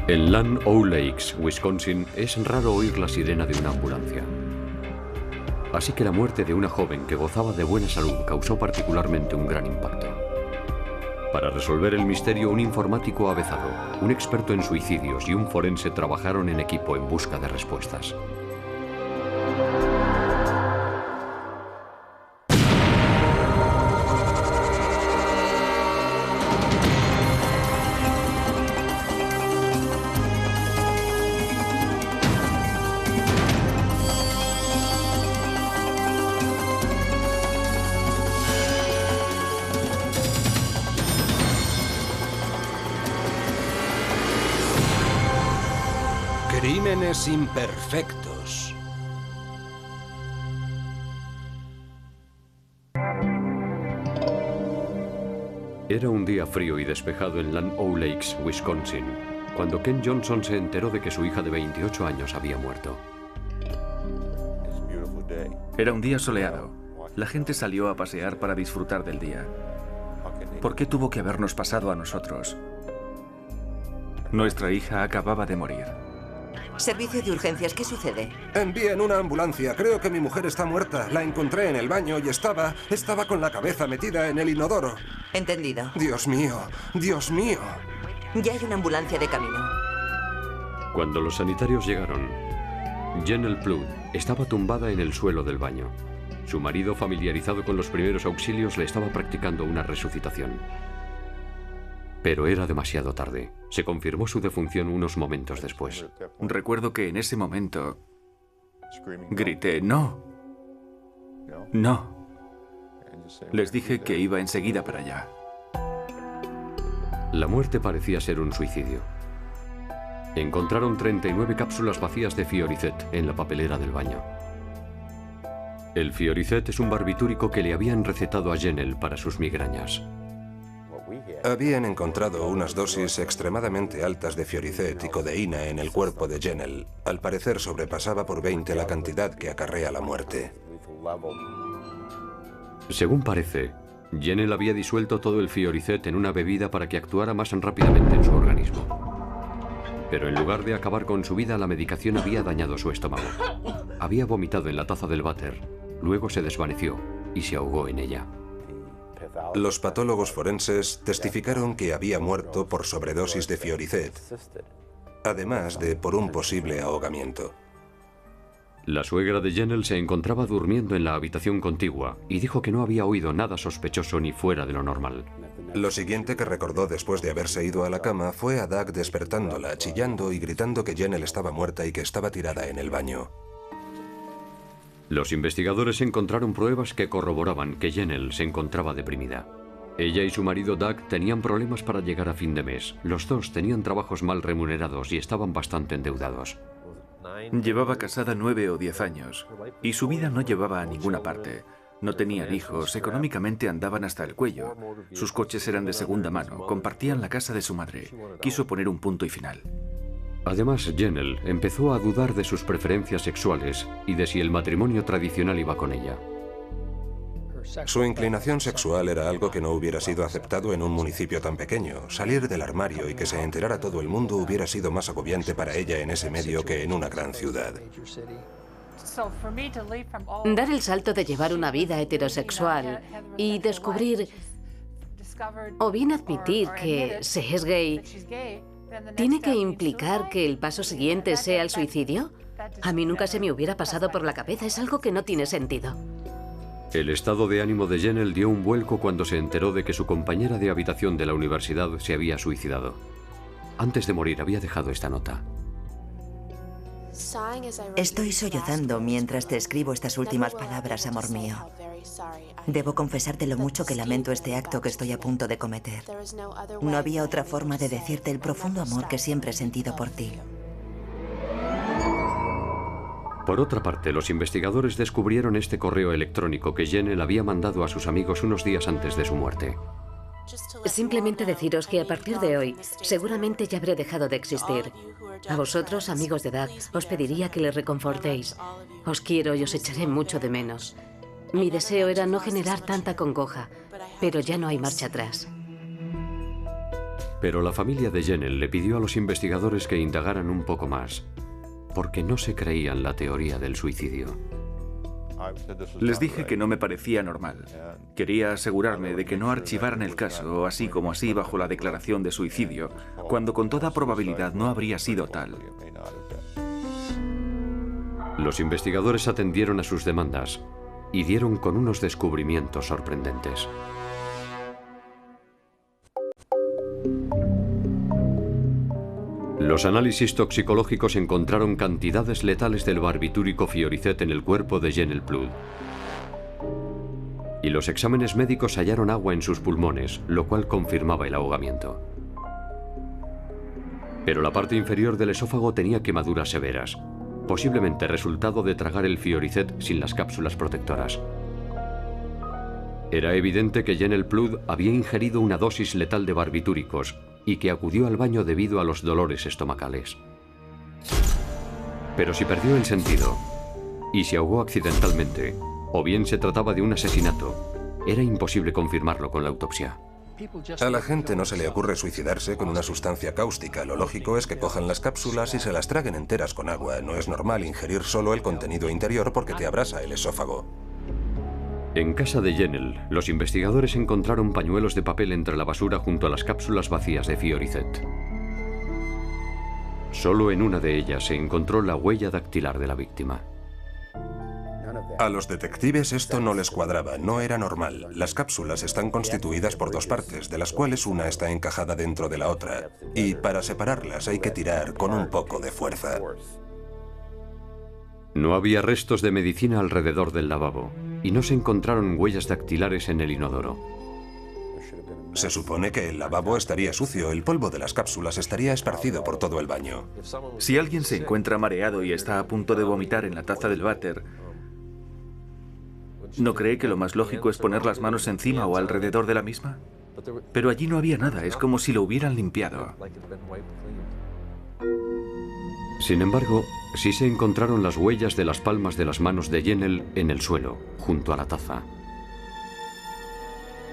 En Land O'Lakes, Wisconsin, es raro oír la sirena de una ambulancia. Así que la muerte de una joven que gozaba de buena salud causó particularmente un gran impacto. Para resolver el misterio, un informático avezado, un experto en suicidios y un forense trabajaron en equipo en busca de respuestas. Crímenes imperfectos. Era un día frío y despejado en Land O'Lakes, Wisconsin, cuando Ken Johnson se enteró de que su hija de 28 años había muerto. Era un día soleado. La gente salió a pasear para disfrutar del día. ¿Por qué tuvo que habernos pasado a nosotros? Nuestra hija acababa de morir. Servicio de urgencias, ¿qué sucede? Envíen una ambulancia. Creo que mi mujer está muerta. La encontré en el baño y estaba con la cabeza metida en el inodoro. Entendido. Dios mío, Dios mío. Ya hay una ambulancia de camino. Cuando los sanitarios llegaron, Janelle Flood estaba tumbada en el suelo del baño. Su marido, familiarizado con los primeros auxilios, le estaba practicando una resucitación. Pero era demasiado tarde. Se confirmó su defunción unos momentos después. Recuerdo que en ese momento grité, ¡no! ¡No! Les dije que iba enseguida para allá. La muerte parecía ser un suicidio. Encontraron 39 cápsulas vacías de Fioricet en la papelera del baño. El Fioricet es un barbitúrico que le habían recetado a Janelle para sus migrañas. Habían encontrado unas dosis extremadamente altas de Fioricet y codeína en el cuerpo de Janelle. Al parecer sobrepasaba por 20 la cantidad que acarrea la muerte. Según parece, Janelle había disuelto todo el Fioricet en una bebida para que actuara más rápidamente en su organismo. Pero en lugar de acabar con su vida, la medicación había dañado su estómago. Había vomitado en la taza del váter, luego se desvaneció y se ahogó en ella. Los patólogos forenses testificaron que había muerto por sobredosis de Fioricet, además de por un posible ahogamiento. La suegra de Janelle se encontraba durmiendo en la habitación contigua y dijo que no había oído nada sospechoso ni fuera de lo normal. Lo siguiente que recordó después de haberse ido a la cama fue a Doug despertándola, chillando y gritando que Janelle estaba muerta y que estaba tirada en el baño. Los investigadores encontraron pruebas que corroboraban que Janelle se encontraba deprimida. Ella y su marido Doug tenían problemas para llegar a fin de mes. Los dos tenían trabajos mal remunerados y estaban bastante endeudados. Llevaba casada 9 o 10 años y su vida no llevaba a ninguna parte. No tenían hijos, económicamente andaban hasta el cuello. Sus coches eran de segunda mano, compartían la casa de su madre. Quiso poner un punto y final. Además, Janelle empezó a dudar de sus preferencias sexuales y de si el matrimonio tradicional iba con ella. Su inclinación sexual era algo que no hubiera sido aceptado en un municipio tan pequeño. Salir del armario y que se enterara todo el mundo hubiera sido más agobiante para ella en ese medio que en una gran ciudad. Dar el salto de llevar una vida heterosexual y descubrir, o bien admitir que se es gay, ¿tiene que implicar que el paso siguiente sea el suicidio? A mí nunca se me hubiera pasado por la cabeza, es algo que no tiene sentido. El estado de ánimo de Janelle dio un vuelco cuando se enteró de que su compañera de habitación de la universidad se había suicidado. Antes de morir había dejado esta nota. Estoy sollozando mientras te escribo estas últimas palabras, amor mío. Debo confesarte lo mucho que lamento este acto que estoy a punto de cometer. No había otra forma de decirte el profundo amor que siempre he sentido por ti. Por otra parte, los investigadores descubrieron este correo electrónico que Janelle había mandado a sus amigos unos días antes de su muerte. Simplemente deciros que a partir de hoy seguramente ya habré dejado de existir. A vosotros, amigos de Doug, os pediría que le reconfortéis. Os quiero y os echaré mucho de menos. Mi deseo era no generar tanta congoja, pero ya no hay marcha atrás. Pero la familia de Jennell le pidió a los investigadores que indagaran un poco más, porque no se creían la teoría del suicidio. Les dije que no me parecía normal. Quería asegurarme de que no archivaran el caso, así como así bajo la declaración de suicidio, cuando con toda probabilidad no habría sido tal. Los investigadores atendieron a sus demandas y dieron con unos descubrimientos sorprendentes. Los análisis toxicológicos encontraron cantidades letales del barbitúrico Fiorizet en el cuerpo de Jennell Flood. Y los exámenes médicos hallaron agua en sus pulmones, lo cual confirmaba el ahogamiento. Pero la parte inferior del esófago tenía quemaduras severas, posiblemente resultado de tragar el Fiorizet sin las cápsulas protectoras. Era evidente que Jennell Flood había ingerido una dosis letal de barbitúricos y que acudió al baño debido a los dolores estomacales. Pero si perdió el sentido y se ahogó accidentalmente, o bien se trataba de un asesinato, era imposible confirmarlo con la autopsia. A la gente no se le ocurre suicidarse con una sustancia cáustica. Lo lógico es que cojan las cápsulas y se las traguen enteras con agua. No es normal ingerir solo el contenido interior porque te abrasa el esófago. En casa de Jennell, los investigadores encontraron pañuelos de papel entre la basura junto a las cápsulas vacías de Fiorizet. Solo en una de ellas se encontró la huella dactilar de la víctima. A los detectives esto no les cuadraba, no era normal. Las cápsulas están constituidas por dos partes, de las cuales una está encajada dentro de la otra. Y para separarlas hay que tirar con un poco de fuerza. No había restos de medicina alrededor del lavabo y no se encontraron huellas dactilares en el inodoro. Se supone que el lavabo estaría sucio, el polvo de las cápsulas estaría esparcido por todo el baño. Si alguien se encuentra mareado y está a punto de vomitar en la taza del váter, ¿no cree que lo más lógico es poner las manos encima o alrededor de la misma? Pero allí no había nada, es como si lo hubieran limpiado. Sin embargo, sí se encontraron las huellas de las palmas de las manos de Jennell en el suelo, junto a la taza.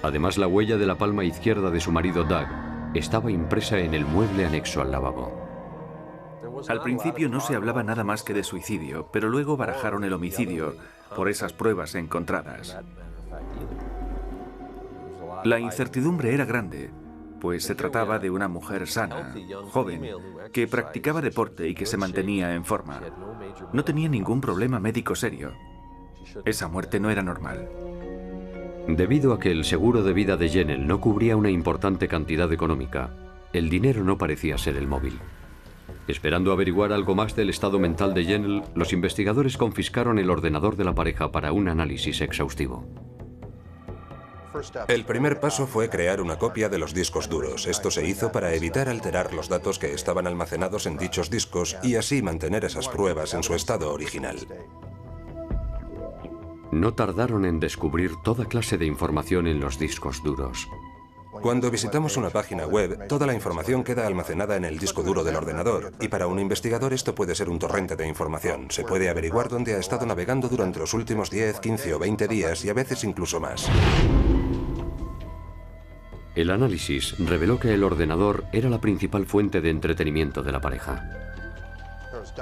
Además, la huella de la palma izquierda de su marido Doug estaba impresa en el mueble anexo al lavabo. Al principio no se hablaba nada más que de suicidio, pero luego barajaron el homicidio por esas pruebas encontradas. La incertidumbre era grande, pues se trataba de una mujer sana, joven, que practicaba deporte y que se mantenía en forma. No tenía ningún problema médico serio. Esa muerte no era normal. Debido a que el seguro de vida de Jennell no cubría una importante cantidad económica, el dinero no parecía ser el móvil. Esperando averiguar algo más del estado mental de Jennell, los investigadores confiscaron el ordenador de la pareja para un análisis exhaustivo. El primer paso fue crear una copia de los discos duros. Esto se hizo para evitar alterar los datos que estaban almacenados en dichos discos y así mantener esas pruebas en su estado original. No tardaron en descubrir toda clase de información en los discos duros. Cuando visitamos una página web, toda la información queda almacenada en el disco duro del ordenador, y para un investigador esto puede ser un torrente de información. Se puede averiguar dónde ha estado navegando durante los últimos 10, 15 o 20 días y a veces incluso más. El análisis reveló que el ordenador era la principal fuente de entretenimiento de la pareja.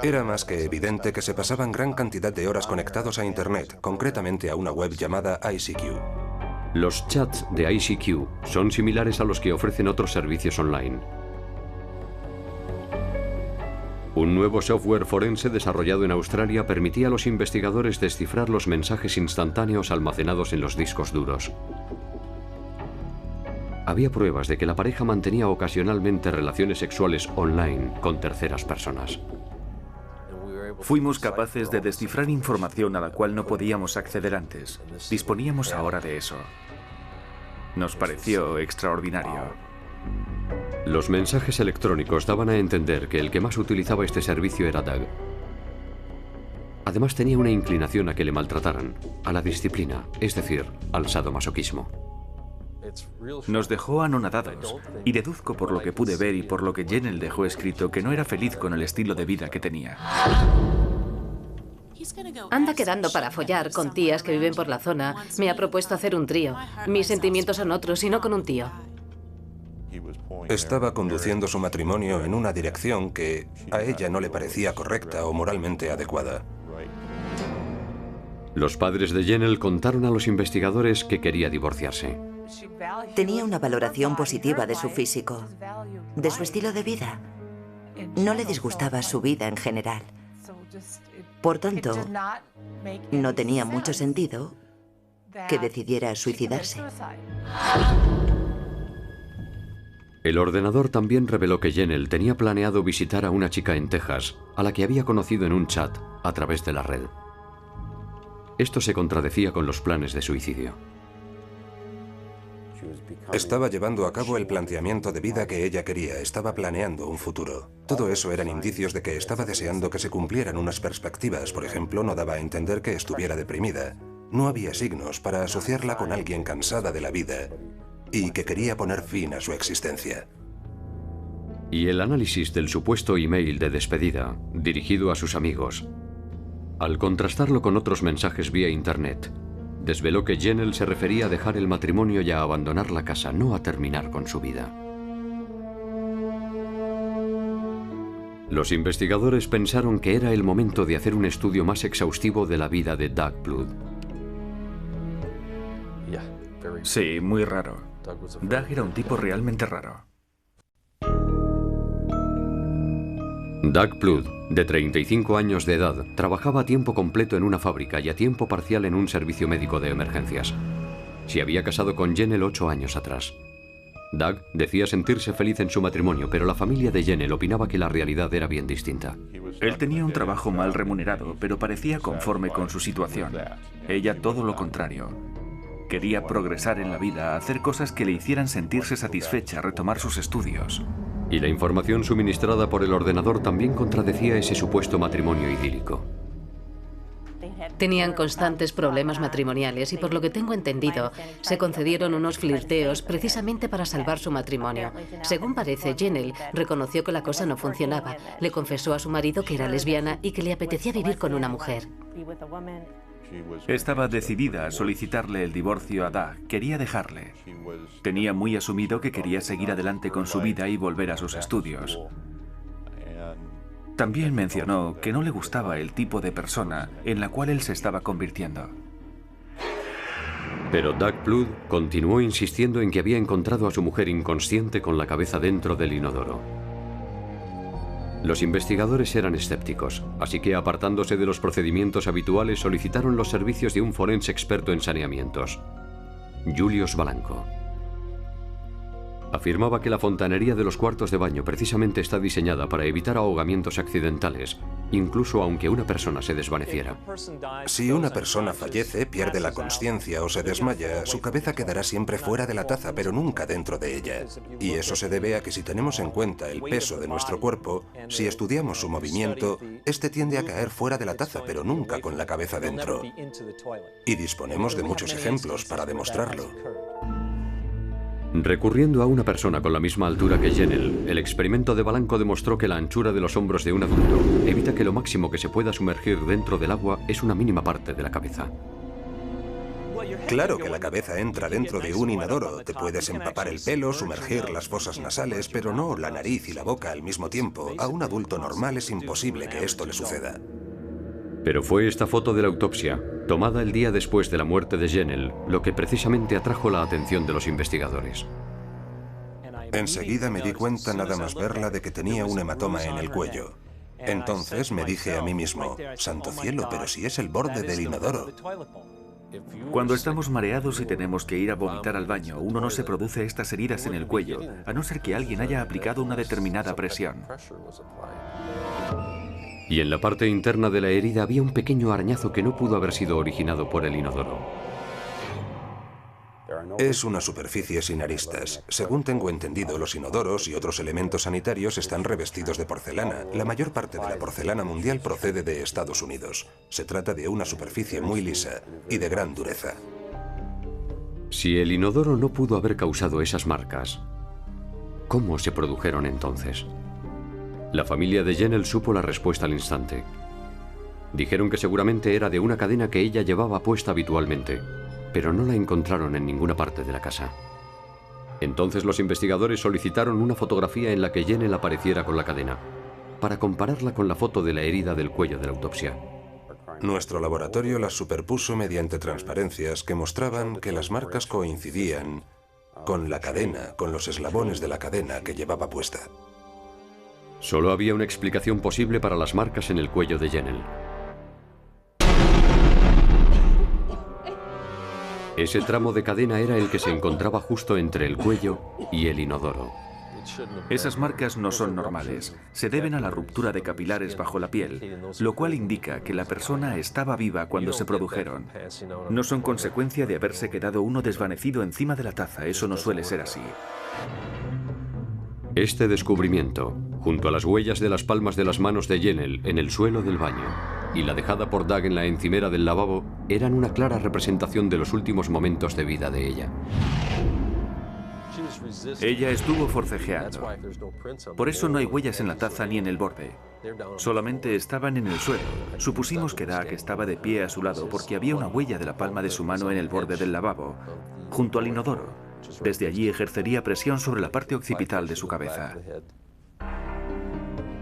Era más que evidente que se pasaban gran cantidad de horas conectados a Internet, concretamente a una web llamada ICQ. Los chats de ICQ son similares a los que ofrecen otros servicios online. Un nuevo software forense desarrollado en Australia permitía a los investigadores descifrar los mensajes instantáneos almacenados en los discos duros. Había pruebas de que la pareja mantenía ocasionalmente relaciones sexuales online con terceras personas. Fuimos capaces de descifrar información a la cual no podíamos acceder antes. Disponíamos ahora de eso. Nos pareció extraordinario. Los mensajes electrónicos daban a entender que el que más utilizaba este servicio era Doug. Además tenía una inclinación a que le maltrataran, a la disciplina, es decir, al sadomasoquismo. Nos dejó anonadados, y deduzco por lo que pude ver y por lo que Jennell dejó escrito que no era feliz con el estilo de vida que tenía. Anda quedando para follar con tías que viven por la zona. Me ha propuesto hacer un trío. Mis sentimientos son otros y no con un tío. Estaba conduciendo su matrimonio en una dirección que a ella no le parecía correcta o moralmente adecuada. Los padres de Jennell contaron a los investigadores que quería divorciarse. Tenía una valoración positiva de su físico, de su estilo de vida. No le disgustaba su vida en general. Por tanto, no tenía mucho sentido que decidiera suicidarse. El ordenador también reveló que Jennell tenía planeado visitar a una chica en Texas, a la que había conocido en un chat a través de la red. Esto se contradecía con los planes de suicidio. Estaba llevando a cabo el planteamiento de vida que ella quería, estaba planeando un futuro. Todo eso eran indicios de que estaba deseando que se cumplieran unas perspectivas. Por ejemplo, no daba a entender que estuviera deprimida. No había signos para asociarla con alguien cansada de la vida y que quería poner fin a su existencia. Y el análisis del supuesto email de despedida, dirigido a sus amigos, al contrastarlo con otros mensajes vía internet, desveló que Jennell se refería a dejar el matrimonio y a abandonar la casa, no a terminar con su vida. Los investigadores pensaron que era el momento de hacer un estudio más exhaustivo de la vida de Doug Blood. Sí, muy raro. Doug era un tipo realmente raro. Doug Blood, de 35 años de edad, trabajaba a tiempo completo en una fábrica y a tiempo parcial en un servicio médico de emergencias. Se había casado con Jennell 8 años atrás. Doug decía sentirse feliz en su matrimonio, pero la familia de Jennell opinaba que la realidad era bien distinta. Él tenía un trabajo mal remunerado, pero parecía conforme con su situación. Ella todo lo contrario. Quería progresar en la vida, hacer cosas que le hicieran sentirse satisfecha, retomar sus estudios. Y la información suministrada por el ordenador también contradecía ese supuesto matrimonio idílico. Tenían constantes problemas matrimoniales y por lo que tengo entendido, se concedieron unos flirteos precisamente para salvar su matrimonio. Según parece, Jennell reconoció que la cosa no funcionaba. Le confesó a su marido que era lesbiana y que le apetecía vivir con una mujer. Estaba decidida a solicitarle el divorcio a Doug. Quería dejarle. Tenía muy asumido que quería seguir adelante con su vida y volver a sus estudios. También mencionó que no le gustaba el tipo de persona en la cual él se estaba convirtiendo. Pero Doug Blood continuó insistiendo en que había encontrado a su mujer inconsciente con la cabeza dentro del inodoro. Los investigadores eran escépticos, así que apartándose de los procedimientos habituales solicitaron los servicios de un forense experto en saneamientos, Julius Balanco. Afirmaba que la fontanería de los cuartos de baño precisamente está diseñada para evitar ahogamientos accidentales, incluso aunque una persona se desvaneciera. Si una persona fallece, pierde la consciencia o se desmaya, su cabeza quedará siempre fuera de la taza, pero nunca dentro de ella. Y eso se debe a que si tenemos en cuenta el peso de nuestro cuerpo, si estudiamos su movimiento, este tiende a caer fuera de la taza, pero nunca con la cabeza dentro. Y disponemos de muchos ejemplos para demostrarlo. Recurriendo a una persona con la misma altura que Jennell, el experimento de Balanco demostró que la anchura de los hombros de un adulto evita que lo máximo que se pueda sumergir dentro del agua es una mínima parte de la cabeza. Claro que la cabeza entra dentro de un inodoro. Te puedes empapar el pelo, sumergir las fosas nasales, pero no la nariz y la boca al mismo tiempo. A un adulto normal es imposible que esto le suceda. Pero fue esta foto de la autopsia, tomada el día después de la muerte de Jennell, lo que precisamente atrajo la atención de los investigadores. Enseguida me di cuenta nada más verla de que tenía un hematoma en el cuello. Entonces me dije a mí mismo, santo cielo, pero si es el borde del inodoro. Cuando estamos mareados y tenemos que ir a vomitar al baño, uno no se produce estas heridas en el cuello, a no ser que alguien haya aplicado una determinada presión. Y en la parte interna de la herida había un pequeño arañazo que no pudo haber sido originado por el inodoro. Es una superficie sin aristas. Según tengo entendido, los inodoros y otros elementos sanitarios están revestidos de porcelana. La mayor parte de la porcelana mundial procede de Estados Unidos. Se trata de una superficie muy lisa y de gran dureza. Si el inodoro no pudo haber causado esas marcas, ¿cómo se produjeron entonces? La familia de Jennell supo la respuesta al instante. Dijeron que seguramente era de una cadena que ella llevaba puesta habitualmente, pero no la encontraron en ninguna parte de la casa. Entonces los investigadores solicitaron una fotografía en la que Jennell apareciera con la cadena, para compararla con la foto de la herida del cuello de la autopsia. Nuestro laboratorio las superpuso mediante transparencias que mostraban que las marcas coincidían con la cadena, con los eslabones de la cadena que llevaba puesta. Solo había una explicación posible para las marcas en el cuello de Jennell. Ese tramo de cadena era el que se encontraba justo entre el cuello y el inodoro. Esas marcas no son normales. Se deben a la ruptura de capilares bajo la piel, lo cual indica que la persona estaba viva cuando se produjeron. No son consecuencia de haberse quedado uno desvanecido encima de la taza. Eso no suele ser así. Este descubrimiento, junto a las huellas de las palmas de las manos de Jennell en el suelo del baño y la dejada por Doug en la encimera del lavabo, eran una clara representación de los últimos momentos de vida de ella. Ella estuvo forcejeando. Por eso no hay huellas en la taza ni en el borde. Solamente estaban en el suelo. Supusimos que Doug estaba de pie a su lado porque había una huella de la palma de su mano en el borde del lavabo, junto al inodoro. Desde allí ejercería presión sobre la parte occipital de su cabeza.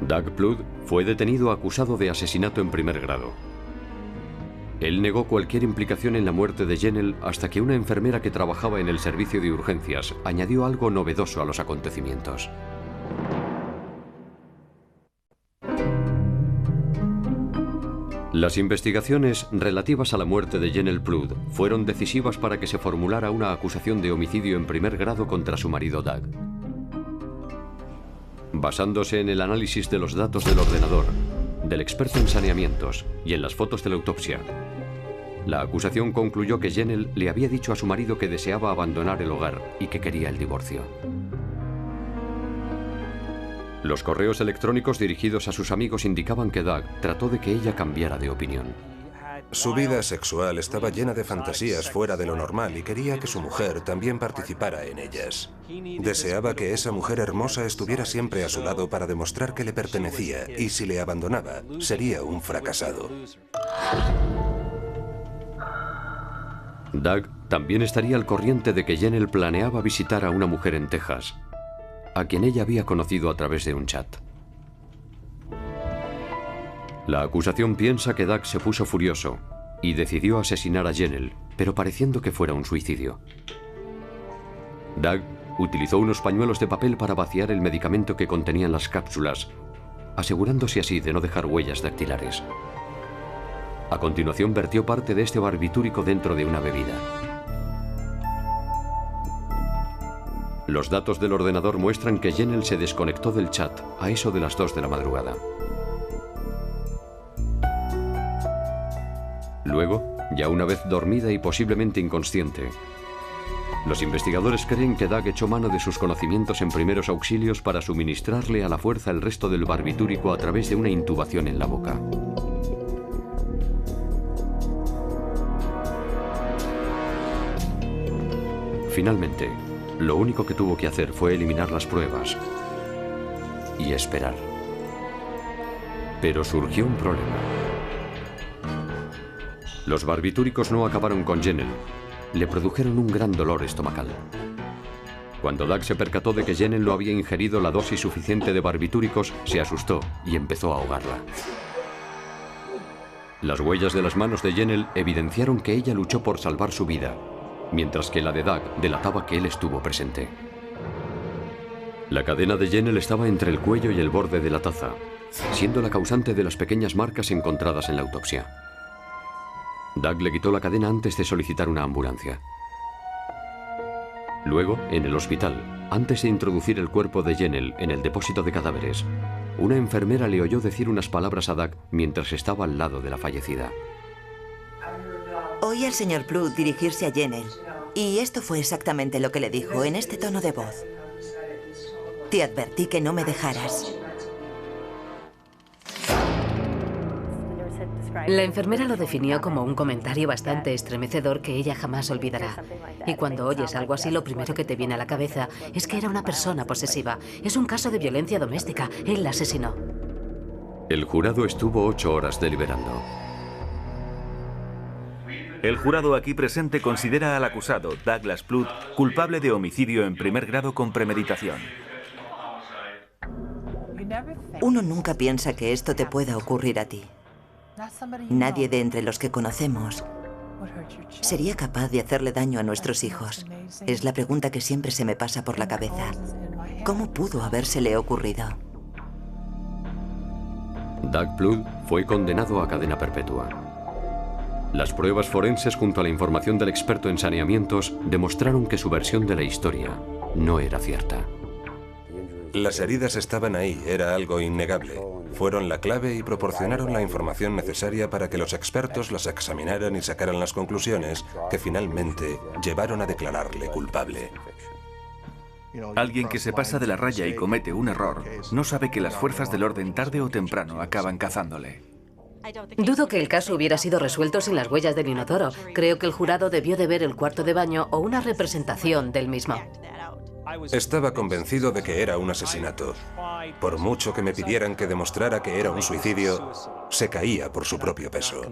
Doug Plouffe fue detenido acusado de asesinato en primer grado. Él negó cualquier implicación en la muerte de Jennell hasta que una enfermera que trabajaba en el servicio de urgencias añadió algo novedoso a los acontecimientos. Las investigaciones relativas a la muerte de Jennell Plouffe fueron decisivas para que se formulara una acusación de homicidio en primer grado contra su marido Doug. Basándose en el análisis de los datos del ordenador, del experto en saneamientos y en las fotos de la autopsia, la acusación concluyó que Jennell le había dicho a su marido que deseaba abandonar el hogar y que quería el divorcio. Los correos electrónicos dirigidos a sus amigos indicaban que Doug trató de que ella cambiara de opinión. Su vida sexual estaba llena de fantasías fuera de lo normal y quería que su mujer también participara en ellas. Deseaba que esa mujer hermosa estuviera siempre a su lado para demostrar que le pertenecía, y si le abandonaba, sería un fracasado. Doug también estaría al corriente de que Jennell planeaba visitar a una mujer en Texas, a quien ella había conocido a través de un chat. La acusación piensa que Doug se puso furioso y decidió asesinar a Jennell, pero pareciendo que fuera un suicidio. Doug utilizó unos pañuelos de papel para vaciar el medicamento que contenían las cápsulas, asegurándose así de no dejar huellas dactilares. A continuación vertió parte de este barbitúrico dentro de una bebida. Los datos del ordenador muestran que Jennell se desconectó del chat a eso de las 2 de la madrugada. Luego, ya una vez dormida y posiblemente inconsciente, los investigadores creen que Doug echó mano de sus conocimientos en primeros auxilios para suministrarle a la fuerza el resto del barbitúrico a través de una intubación en la boca. Finalmente, lo único que tuvo que hacer fue eliminar las pruebas y esperar. Pero surgió un problema. Los barbitúricos no acabaron con Jennell. Le produjeron un gran dolor estomacal. Cuando Doug se percató de que Jennell no había ingerido la dosis suficiente de barbitúricos, se asustó y empezó a ahogarla. Las huellas de las manos de Jennell evidenciaron que ella luchó por salvar su vida, mientras que la de Doug delataba que él estuvo presente. La cadena de Jennell estaba entre el cuello y el borde de la taza, siendo la causante de las pequeñas marcas encontradas en la autopsia. Doug le quitó la cadena antes de solicitar una ambulancia. Luego, en el hospital, antes de introducir el cuerpo de Jennell en el depósito de cadáveres, una enfermera le oyó decir unas palabras a Doug mientras estaba al lado de la fallecida. Oí al señor Plouffe dirigirse a Jennell, y esto fue exactamente lo que le dijo en este tono de voz. Te advertí que no me dejaras. La enfermera lo definió como un comentario bastante estremecedor que ella jamás olvidará. Y cuando oyes algo así, lo primero que te viene a la cabeza es que era una persona posesiva. Es un caso de violencia doméstica. Él la asesinó. El jurado estuvo 8 horas deliberando. El jurado aquí presente considera al acusado, Douglas Flood, culpable de homicidio en primer grado con premeditación. Uno nunca piensa que esto te pueda ocurrir a ti. Nadie de entre los que conocemos sería capaz de hacerle daño a nuestros hijos. Es la pregunta que siempre se me pasa por la cabeza. ¿Cómo pudo habérsele ocurrido? Doug Flood fue condenado a cadena perpetua. Las pruebas forenses junto a la información del experto en saneamientos demostraron que su versión de la historia no era cierta. Las heridas estaban ahí, era algo innegable. Fueron la clave y proporcionaron la información necesaria para que los expertos las examinaran y sacaran las conclusiones que finalmente llevaron a declararle culpable. Alguien que se pasa de la raya y comete un error no sabe que las fuerzas del orden tarde o temprano acaban cazándole. Dudo que el caso hubiera sido resuelto sin las huellas del inodoro. Creo que el jurado debió de ver el cuarto de baño o una representación del mismo. Estaba convencido de que era un asesinato. Por mucho que me pidieran que demostrara que era un suicidio, se caía por su propio peso.